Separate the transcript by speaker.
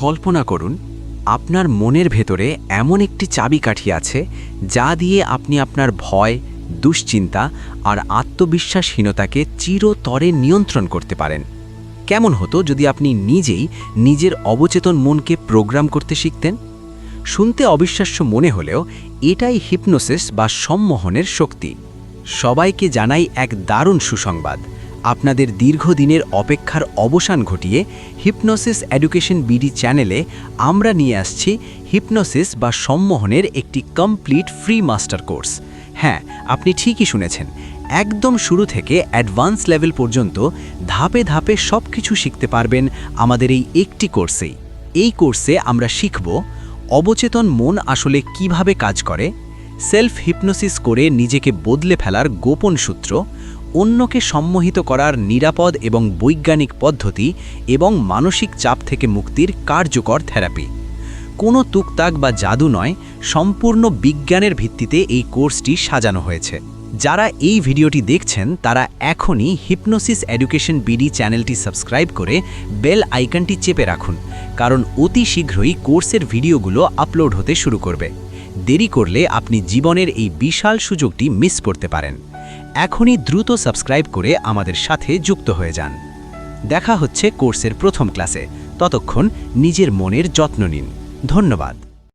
Speaker 1: কল্পনা করুন আপনার মনের ভেতরে এমন একটি চাবিকাঠি আছে যা দিয়ে আপনি আপনার ভয়, দুশ্চিন্তা আর আত্মবিশ্বাসহীনতাকে চিরতরে নিয়ন্ত্রণ করতে পারেন। কেমন হতো যদি আপনি নিজেই নিজের অবচেতন মনকে প্রোগ্রাম করতে শিখতেন? শুনতে অবিশ্বাস্য মনে হলেও এটাই হিপনোসিস বা সম্মোহনের শক্তি। সবাইকে জানাই এক দারুণ সুসংবাদ। আপনাদের দীর্ঘদিনের অপেক্ষার অবসান ঘটিয়ে হিপনোসিস এডুকেশন বিডি চ্যানেলে আমরা নিয়ে আসছি হিপনোসিস বা সম্মোহনের একটি কমপ্লিট ফ্রি মাস্টার কোর্স। হ্যাঁ, আপনি ঠিকই শুনেছেন, একদম শুরু থেকে অ্যাডভান্স লেভেল পর্যন্ত ধাপে ধাপে সব কিছু শিখতে পারবেন আমাদের এই একটি কোর্সেই। এই কোর্সে আমরা শিখব অবচেতন মন আসলে কিভাবে কাজ করে, সেলফ হিপনোসিস করে নিজেকে বদলে ফেলার গোপন সূত্র, অন্যকে সম্মোহিত করার নিরাপদ এবং বৈজ্ঞানিক পদ্ধতি এবং মানসিক চাপ থেকে মুক্তির কার্যকর থেরাপি। কোনো তুকতাক বা জাদু নয়, সম্পূর্ণ বিজ্ঞানের ভিত্তিতে এই কোর্সটি সাজানো হয়েছে। যারা এই ভিডিওটি দেখছেন তারা এখনই হিপনোসিস এডুকেশন বিডি চ্যানেলটি সাবস্ক্রাইব করে বেল আইকনটি চেপে রাখুন, কারণ অতি শীঘ্রই কোর্সের ভিডিওগুলো আপলোড হতে শুরু করবে। দেরি করলে আপনি জীবনের এই বিশাল সুযোগটি মিস করতে পারেন। এখনই দ্রুত সাবস্ক্রাইব করে আমাদের সাথে যুক্ত হয়ে যান। দেখা হচ্ছে কোর্সের প্রথম ক্লাসে। ততক্ষণ নিজের মনের যত্ন নিন। ধন্যবাদ।